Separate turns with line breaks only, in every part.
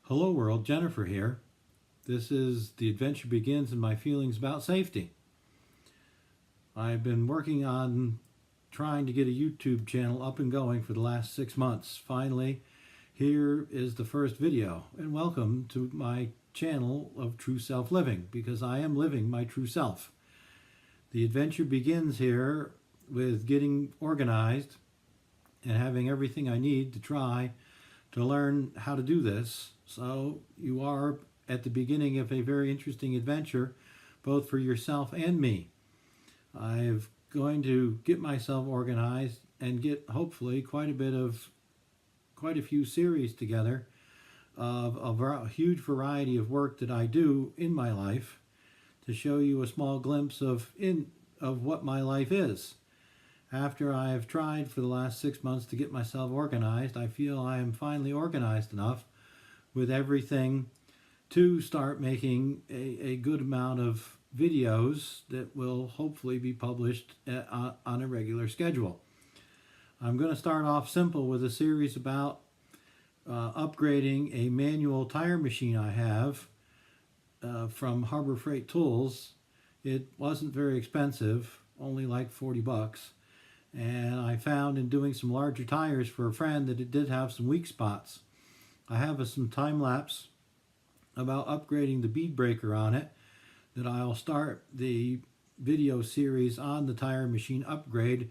Hello world, Jennifer here. This is The Adventure Begins and my feelings about safety. I've been working on trying to get a YouTube channel up and going for the last 6 months. Finally, here is the first video, and welcome to my channel of True Self Living, because I am living my true self. The adventure begins here with getting organized and having everything I need to try to learn how to do this. So you are at the beginning of a very interesting adventure, both for yourself and me. I'm going to get myself organized and get hopefully quite a few series together of a huge variety of work that I do in my life to show you a small glimpse of what my life is. After I have tried for the last 6 months to get myself organized, I feel I am finally organized enough with everything to start making a good amount of videos that will hopefully be published on a regular schedule. I'm going to start off simple with a series about upgrading a manual tire machine I have from Harbor Freight Tools. It wasn't very expensive, only like 40 bucks. And I found in doing some larger tires for a friend that it did have some weak spots. I have some time lapse about upgrading the bead breaker on it that I'll start the video series on the tire machine upgrade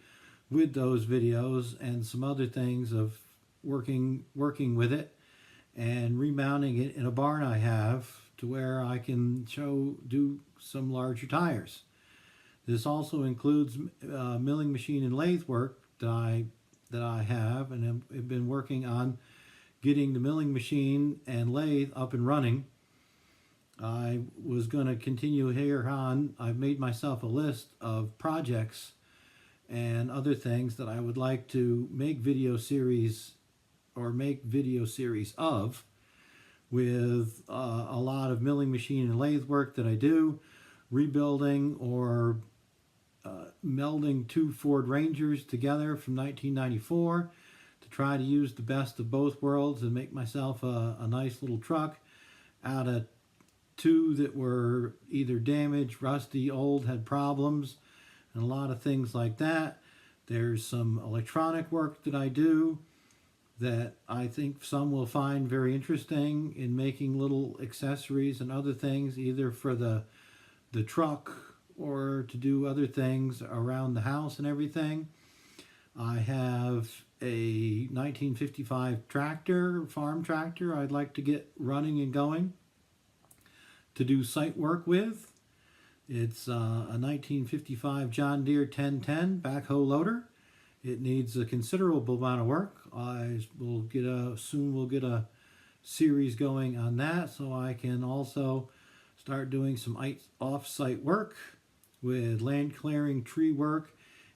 with those videos and some other things of working with it and remounting it in a barn I have to where I can do some larger tires. This also includes milling machine and lathe work that I have, and have been working on getting the milling machine and lathe up and running. I was going to continue here on. I've made myself a list of projects and other things that I would like to make video series of, with a lot of milling machine and lathe work that I do, rebuilding or melding two Ford Rangers together from 1994 to try to use the best of both worlds and make myself a nice little truck out of two that were either damaged, rusty, old, had problems, and a lot of things like that. There's some electronic work that I do that I think some will find very interesting in making little accessories and other things, either for the truck or to do other things around the house and everything. I have a 1955 farm tractor I'd like to get running and going to do site work with. It's a 1955 John Deere 1010 backhoe loader. It needs a considerable amount of work. Soon we'll get a series going on that, so I can also start doing some off-site work with land clearing, tree work,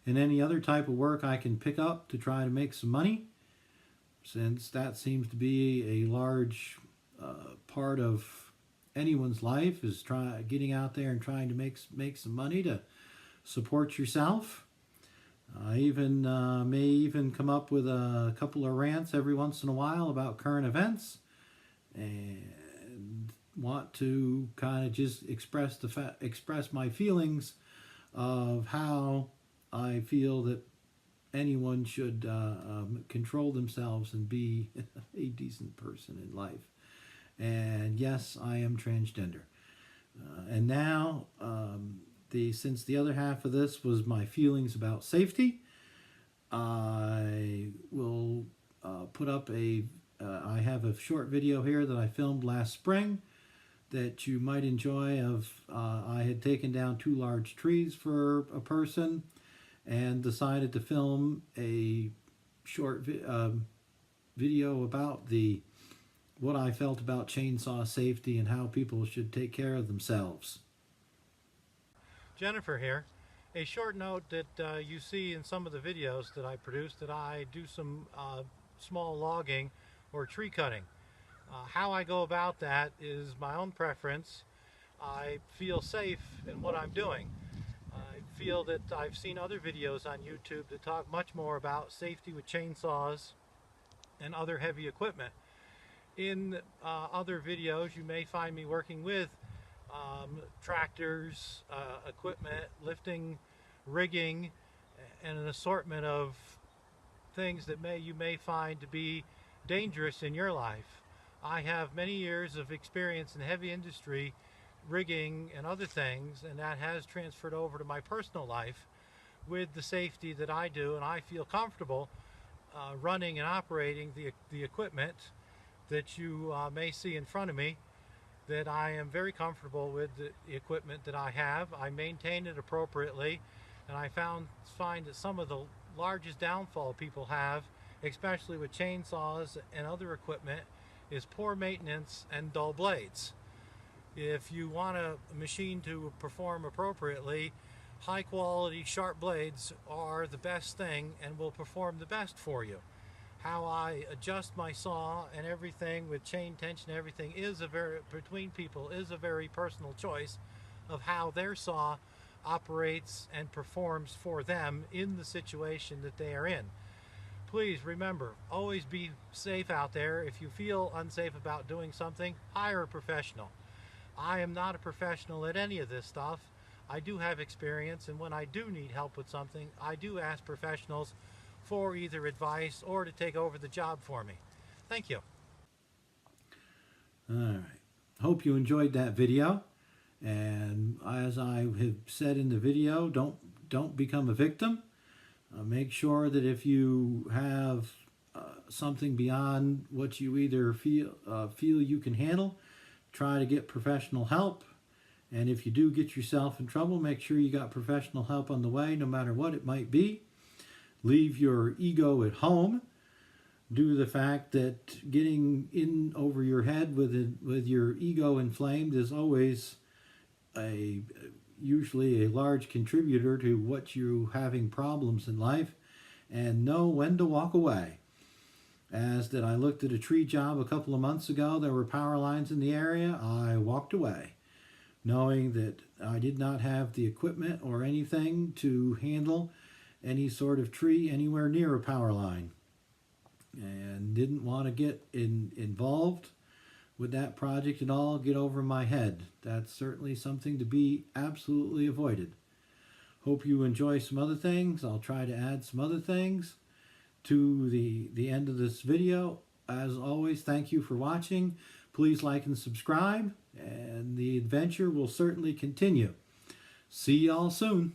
and any other type of work I can pick up to try to make some money, since that seems to be a large part of anyone's life, is getting out there and trying to make some money to support yourself. I may even come up with a couple of rants every once in a while about current events, and want to kind of just express my feelings of how I feel that anyone should control themselves and be a decent person in life. And yes, I am transgender. And now, since the other half of this was my feelings about safety, I will put up I have a short video here that I filmed last spring that you might enjoy I had taken down two large trees for a person and decided to film a short video about what I felt about chainsaw safety and how people should take care of themselves. Jennifer here. A short note that you see in some of the videos that I produce, that I do some small logging or tree cutting. How I go about that is my own preference. I feel safe in what I'm doing. I feel that I've seen other videos on YouTube that talk much more about safety with chainsaws and other heavy equipment. In other videos, you may find me working with tractors, equipment, lifting, rigging, and an assortment of things that you may find to be dangerous in your life. I have many years of experience in heavy industry, rigging and other things, and that has transferred over to my personal life with the safety that I do, and I feel comfortable running and operating the equipment that you may see in front of me, that I am very comfortable with the equipment that I have. I maintain it appropriately, and I find that some of the largest downfall people have, especially with chainsaws and other equipment, is poor maintenance and dull blades. If you want a machine to perform appropriately, high quality sharp blades are the best thing and will perform the best for you. How I adjust my saw and everything with chain tension, everything is between people is a very personal choice of how their saw operates and performs for them in the situation that they are in. Please remember, always be safe out there. If you feel unsafe about doing something, hire a professional. I am not a professional at any of this stuff. I do have experience, and when I do need help with something, I do ask professionals for either advice or to take over the job for me. Thank you. All right. Hope you enjoyed that video. And as I have said in the video, don't become a victim. Make sure that if you have something beyond what you either feel you can handle, try to get professional help. And if you do get yourself in trouble, make sure you got professional help on the way, no matter what it might be. Leave your ego at home, due to the fact that getting in over your head with your ego inflamed is always usually a large contributor to what you having problems in life. And know when to walk away. As that I looked at a tree job a couple of months ago, there were power lines in the area. I walked away, knowing that I did not have the equipment or anything to handle any sort of tree anywhere near a power line, and didn't want to get involved with that project at all, get over my head. That's certainly something to be absolutely avoided. Hope you enjoy some other things. I'll try to add some other things to the end of this video. As always, thank you for watching. Please like and subscribe, and the adventure will certainly continue. See y'all soon.